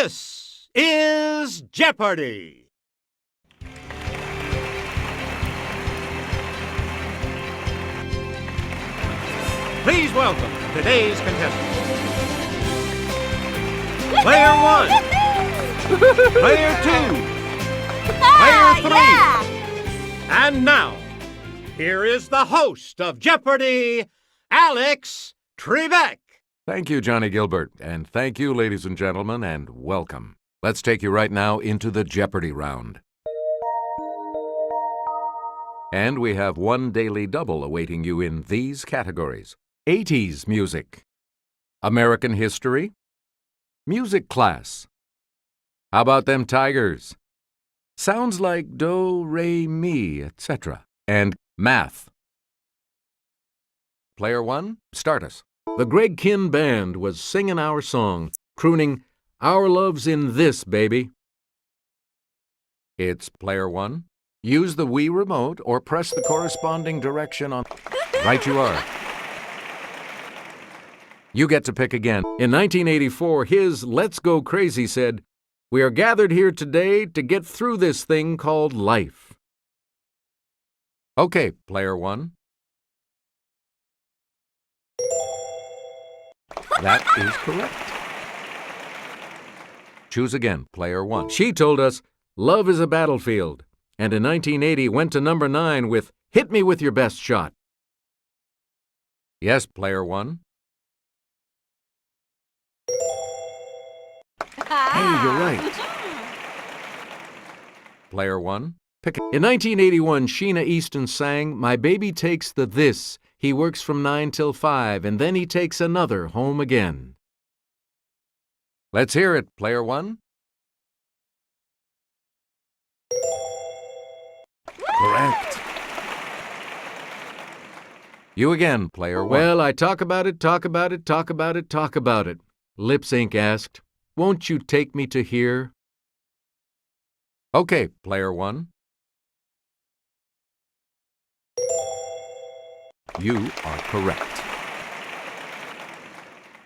This is Jeopardy! Please welcome today's contestants. Player 1, Player 2, Player 3, and now, here is the host of Jeopardy, Alex Trebek. Thank you, Johnny Gilbert, and thank you, ladies and gentlemen, and welcome. Let's take you right now into the Jeopardy round. And we have one daily double awaiting you in these categories: 80s music, American history, music class. How about them Tigers? Sounds like do, re, mi, etc. And math. Player 1, start us. The Greg Kihn Band was singing our song, crooning, "Our love's in this, baby." It's Player 1. Use the Wii remote or press the corresponding direction on... Right you are. You get to pick again. In 1984, his Let's Go Crazy said, "We are gathered here today to get through this thing called life." Okay, Player 1. That is correct. Choose again, Player 1. She told us, "Love is a battlefield," and in 1980 went to number 9 with "Hit Me With Your Best Shot." Yes, Player 1. Hey, you're right. Player 1. Pick it. In 1981, Sheena Easton sang, "My baby takes the this. He works from 9 till 5, and then he takes another home again." Let's hear it, Player 1. Correct. You again, Player 1. Well, I talk about it, talk about it, talk about it, talk about it. Lip Sync asked, "Won't you take me to here?" Okay, Player 1. You are correct.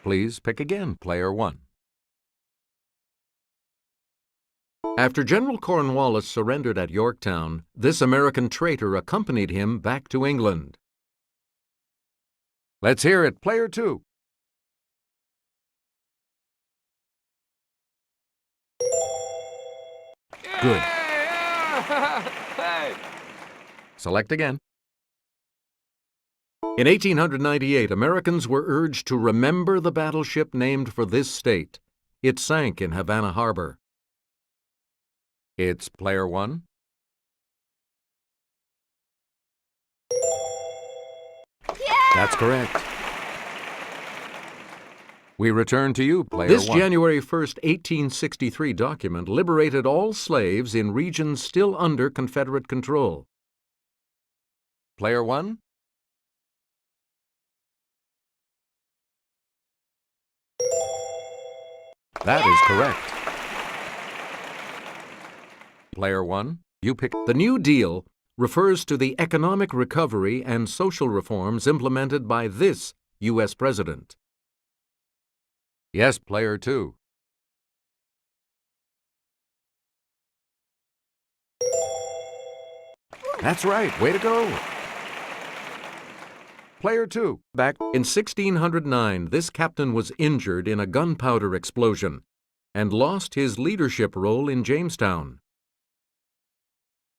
Please pick again, Player 1. After General Cornwallis surrendered at Yorktown, this American traitor accompanied him back to England. Let's hear it, Player 2. Good. Select again. In 1898, Americans were urged to remember the battleship named for this state. It sank in Havana Harbor. It's Player 1. Yeah! That's correct. We return to you, Player 1. This January 1st, 1863 document liberated all slaves in regions still under Confederate control. Player 1. That is correct. Player 1, you pick. The New Deal refers to the economic recovery and social reforms implemented by this U.S. president. Yes, Player 2. That's right. Way to go. Player 2. Back in 1609, this captain was injured in a gunpowder explosion and lost his leadership role in Jamestown.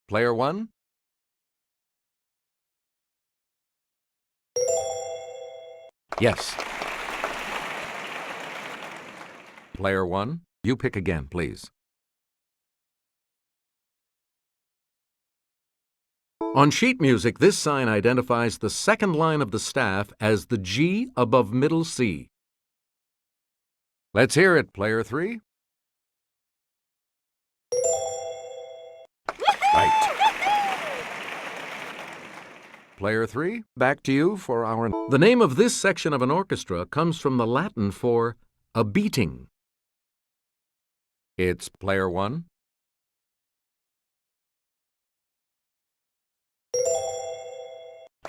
Player 1. Yes. Player 1, you pick again, please. On sheet music, this sign identifies the second line of the staff as the G above middle C. Let's hear it, Player 3. Right. Player 3, back to you for our... The name of this section of an orchestra comes from the Latin for a beating. It's Player 1.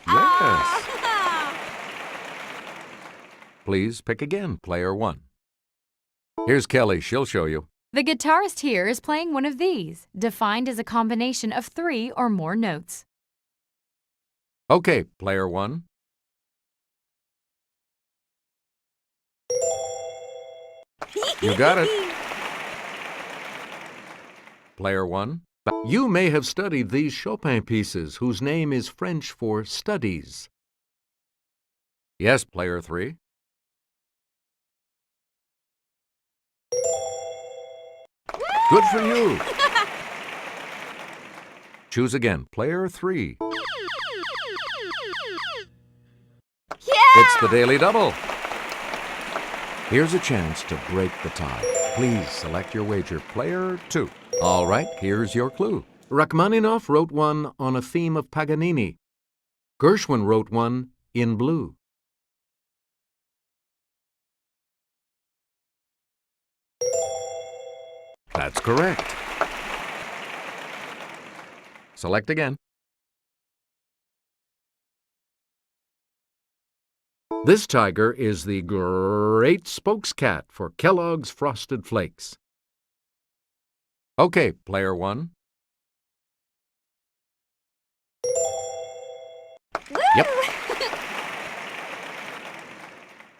Yes. Please pick again, Player 1. Here's Kelly. She'll show you. The guitarist here is playing one of these, defined as a combination of 3 or more notes. Okay, player 1. You got it. Player 1. You may have studied these Chopin pieces, whose name is French for studies. Yes, player 3. Good for you. Choose again, player 3. It's the Daily Double. Here's a chance to break the tie. Please select your wager, player 2. All right, here's your clue. Rachmaninoff wrote one on a theme of Paganini. Gershwin wrote one in blue. That's correct. Select again. This tiger is the great spokescat for Kellogg's Frosted Flakes. Okay, player 1. Yep.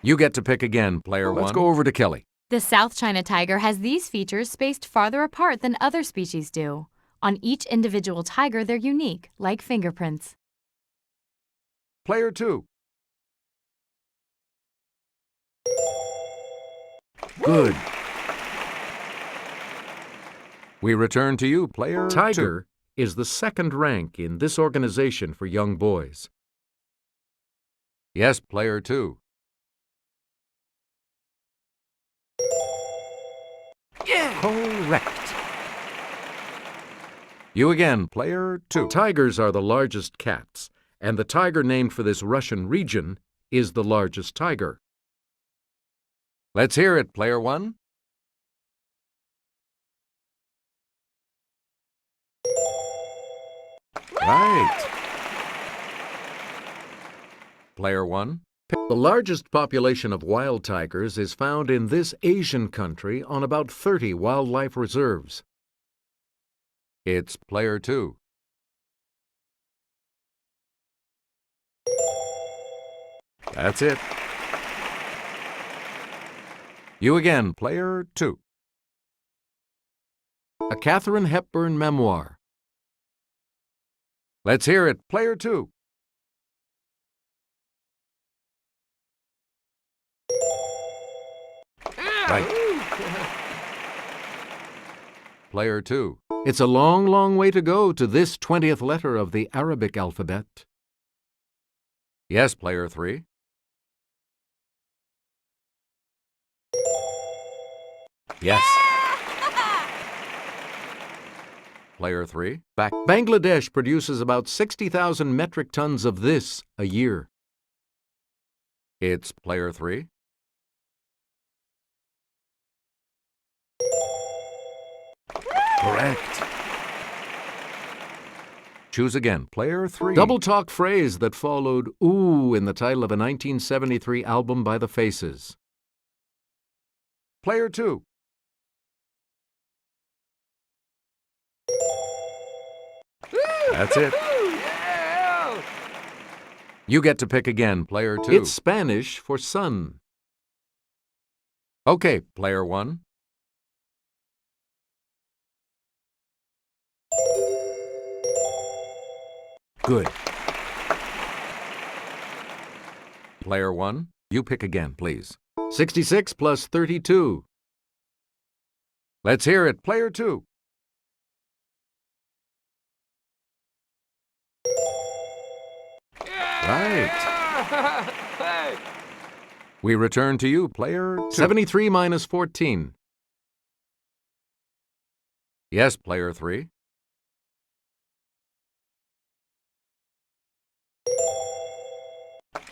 You get to pick again, player 1. Let's go over to Kelly. The South China tiger has these features spaced farther apart than other species do. On each individual tiger, they're unique, like fingerprints. Player 2. Good. We return to you, player 2. Tiger is the second rank in this organization for young boys. Yes, player 2. Yeah! Correct. You again, player 2. Tigers are the largest cats, and the tiger named for this Russian region is the largest tiger. Let's hear it, player 1. Right. Player 1. The largest population of wild tigers is found in this Asian country on about 30 wildlife reserves. It's player 2. That's it. You again, player 2. A Katharine Hepburn memoir. Let's hear it, player 2. Right. Player 2. It's a long, long way to go to this 20th letter of the Arabic alphabet. Yes, player 3. Yes. Player 3. Bangladesh produces about 60,000 metric tons of this a year. It's player 3. Correct. Choose again, player 3. Double talk phrase that followed ooh in the title of a 1973 album by The Faces. Player 2. That's it. You get to pick again, player 2. It's Spanish for sun. Okay, player 1. Good. Player 1, you pick again, please. 66 plus 32. Let's hear it, player 2. Right. We return to you, player 2. 73 minus 14. Yes, player 3.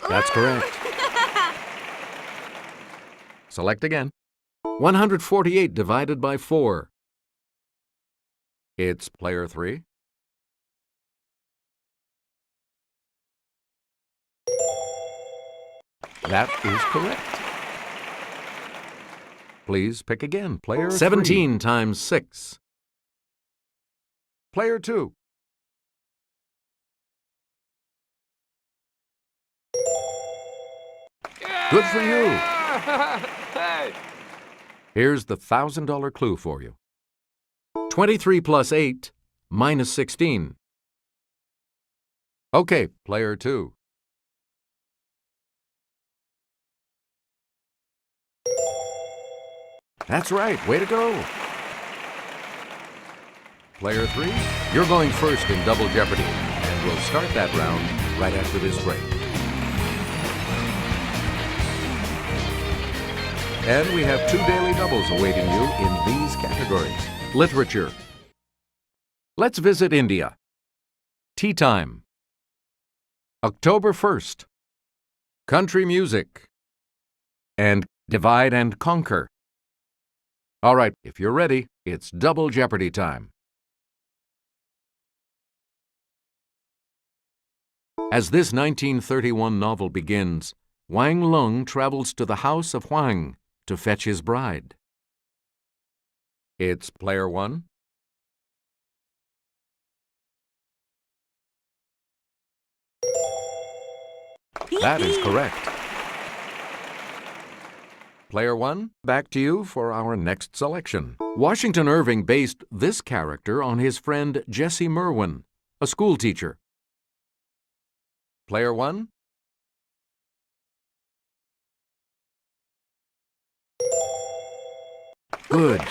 That's correct. Select again. 148 divided by 4. It's player 3. That is correct. Please pick again. Player 17 times 6. Player 2. Good for you. Here's the $1,000 clue for you. 23 plus 8 minus 16. Okay, player 2. That's right. Way to go. Player 3, you're going first in Double Jeopardy, and we'll start that round right after this break. And we have 2 daily doubles awaiting you in these categories. Literature. Let's visit India. Tea time. October 1st. Country music. And divide and conquer. All right, if you're ready, it's Double Jeopardy time. As this 1931 novel begins, Wang Lung travels to the house of Huang to fetch his bride. It's player 1. That is correct. Player 1, back to you for our next selection. Washington Irving based this character on his friend Jesse Merwin, a schoolteacher. Player 1. Good.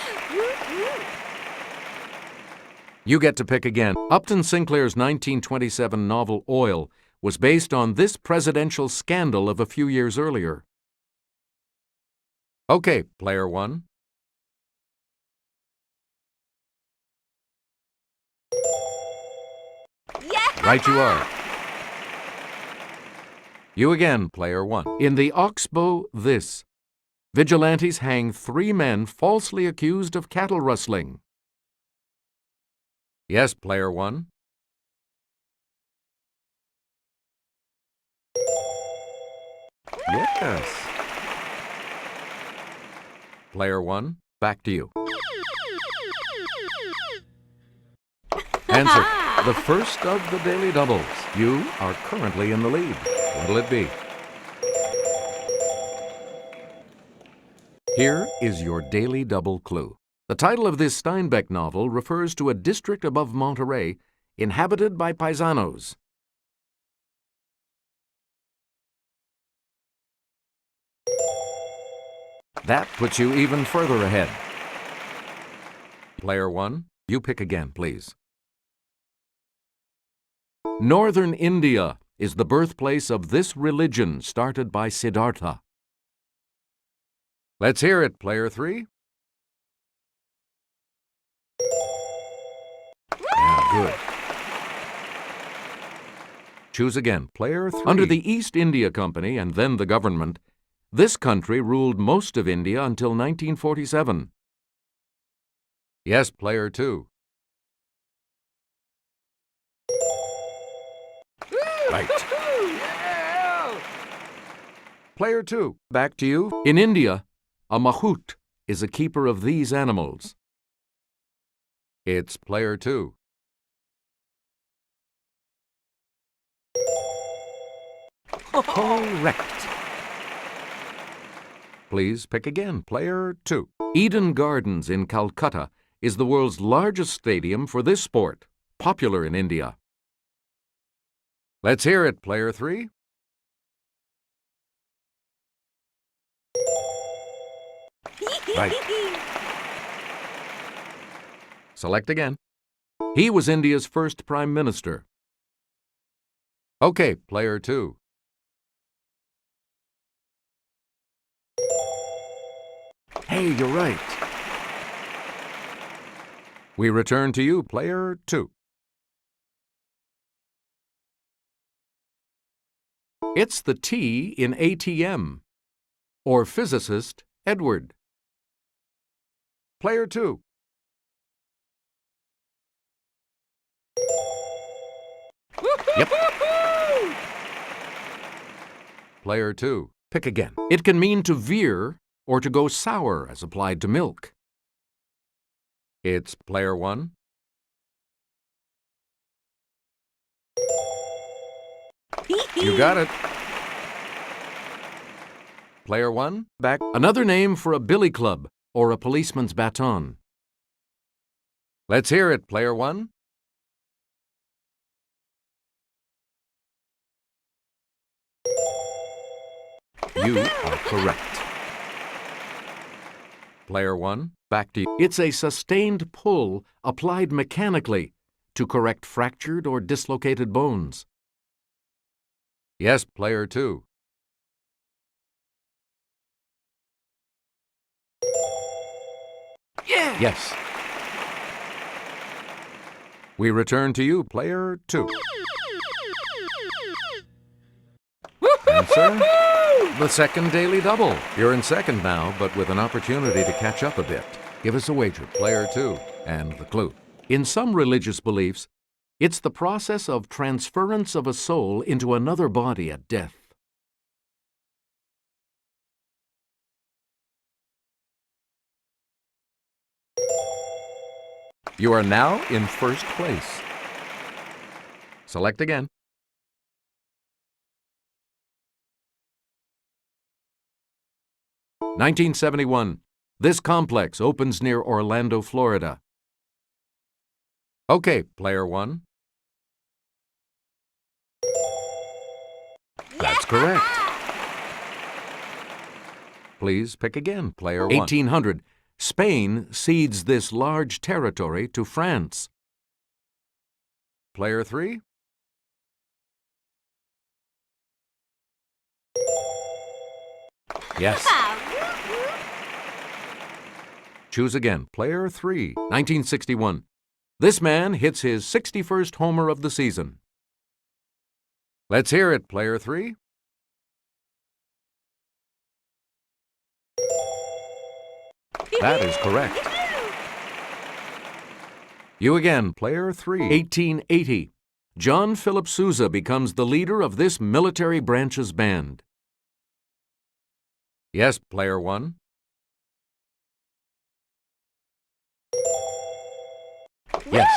You get to pick again. Upton Sinclair's 1927 novel Oil was based on this presidential scandal of a few years earlier. Okay, player 1. Yeah! Right you are. You again, player 1. In the Oxbow This, vigilantes hang 3 men falsely accused of cattle rustling. Yes, player 1. Yes. Player 1, back to you. Answer. The first of the daily doubles. You are currently in the lead. What'll it be? Here is your daily double clue. The title of this Steinbeck novel refers to a district above Monterey inhabited by paisanos. That puts you even further ahead. Player 1, you pick again, please. Northern India is the birthplace of this religion started by Siddhartha. Let's hear it, player 3. Yeah, good. Choose again, player 3. Under the East India Company and then the government, this country ruled most of India until 1947. Yes, player 2. Right. Player 2, back to you. In India, a mahout is a keeper of these animals. It's player 2. Correct. Please pick again, player 2. Eden Gardens in Calcutta is the world's largest stadium for this sport, popular in India. Let's hear it, player 3. Right. Select again. He was India's first prime minister. Okay, player 2. Hey, you're right. We return to you, player 2. It's the T in ATM, or physicist Edward. Player 2. Yep. Player 2. Pick again. It can mean to veer or to go sour as applied to milk. It's player 1. You got it. Player 1, back. Another name for a billy club or a policeman's baton. Let's hear it, player 1. You are correct. Player 1, back to you. It's a sustained pull applied mechanically to correct fractured or dislocated bones. Yes, player 2. Yeah! Yes. We return to you, player 2. And sir, the second daily double. You're in second now, but with an opportunity to catch up a bit. Give us a wager, player 2, and the clue. In some religious beliefs, it's the process of transference of a soul into another body at death. You are now in first place. Select again. "1971. This complex opens near Orlando, Florida." Okay, player 1. That's correct. Please pick again, player 1. 1800. Spain cedes this large territory to France. Player 3. Yes. Choose again, player 3. 1961. This man hits his 61st homer of the season. Let's hear it, player 3. That is correct. You again, player 3. 1880. John Philip Sousa becomes the leader of this military branch's band. Yes, player 1. Yes.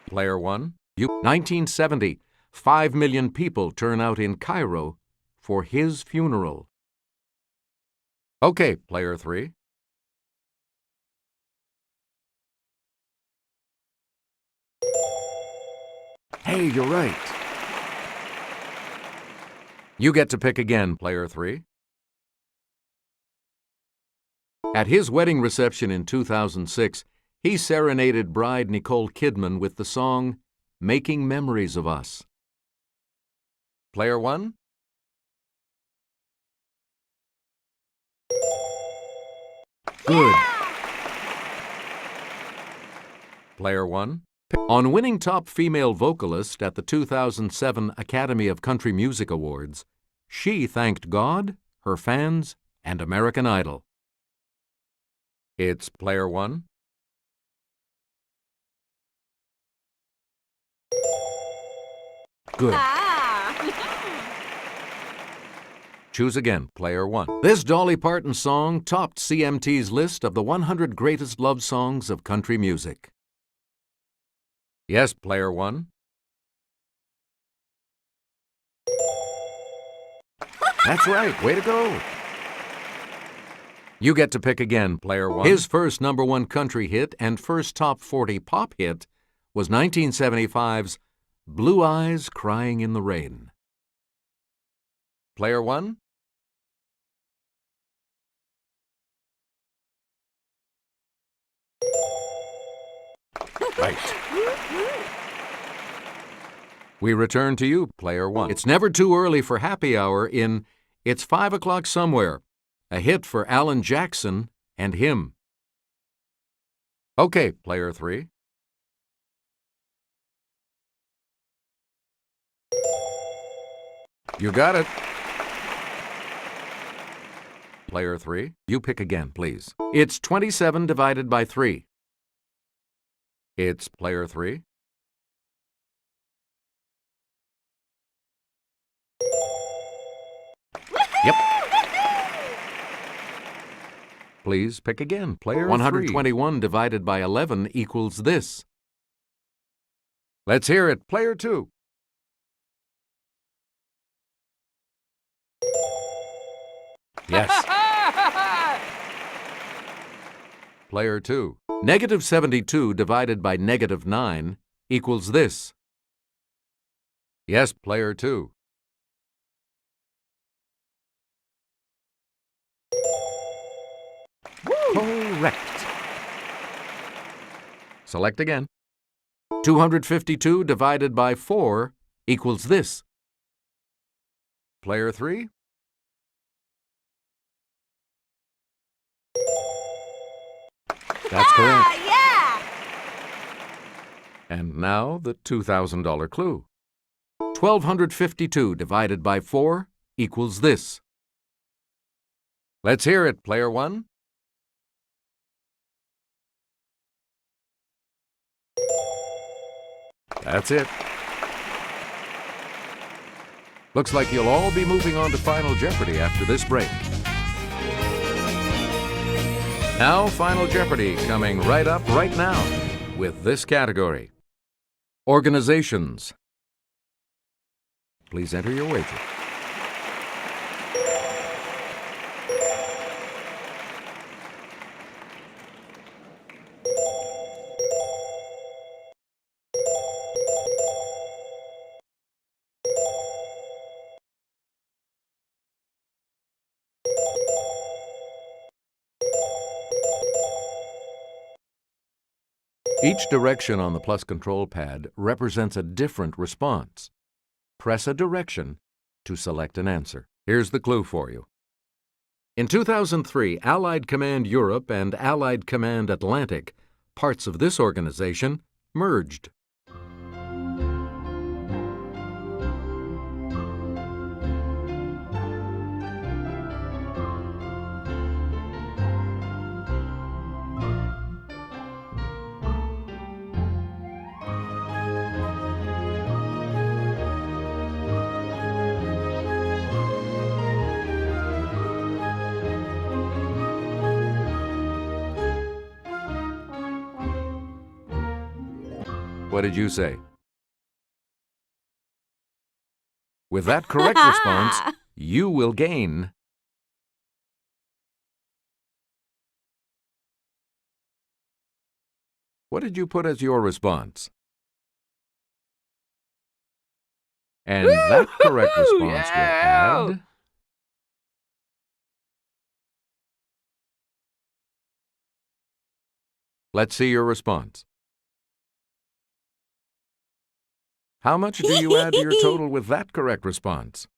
Player 1. 1970. 5 million people turn out in Cairo for his funeral. Okay, player 3. Hey, you're right. You get to pick again, player 3. At his wedding reception in 2006, he serenaded bride Nicole Kidman with the song "Making Memories of Us." Player 1. Good. Player 1. On winning top female vocalist at the 2007 Academy of Country Music Awards, she thanked God, her fans, and American Idol. It's player 1. Good. Choose again, player 1. This Dolly Parton song topped CMT's list of the 100 greatest love songs of country music. Yes, player 1. That's right. Way to go. You get to pick again, player 1. His first #1 country hit and first top 40 pop hit was 1975's "Blue Eyes Crying in the Rain." Player 1. Right. We return to you, player 1. It's never too early for happy hour in "It's 5 O'Clock Somewhere," a hit for Alan Jackson and him. Okay, player 3. You got it. Player 3, you pick again, please. It's 27 divided by 3. It's player 3. Yep. Please pick again. Player 121 divided by 11 equals this. Let's hear it. Player 2. Yes. Player 2. Negative 72 divided by negative 9 equals this. Yes, player 2. Correct. Select again. 252 divided by 4 equals this. Player 3. That's correct. Yeah! And now the $2,000 clue. 1252 divided by 4 equals this. Let's hear it, player 1. That's it. Looks like you'll all be moving on to Final Jeopardy after this break. Now, Final Jeopardy coming right up right now with this category. Organizations. Please enter your wager. Each direction on the plus control pad represents a different response. Press a direction to select an answer. Here's the clue for you. In 2003, Allied Command Europe and Allied Command Atlantic, parts of this organization, merged. What did you say? With that correct response, you will gain What did you put as your response? And that correct response will add Let's see your response. How much do you add to your total with that correct response?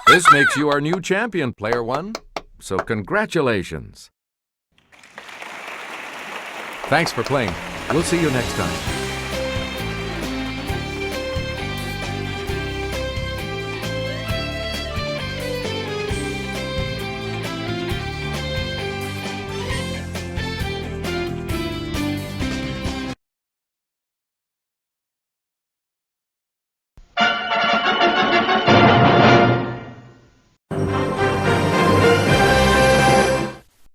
This makes you our new champion, player 1. So congratulations. Thanks for playing. We'll see you next time.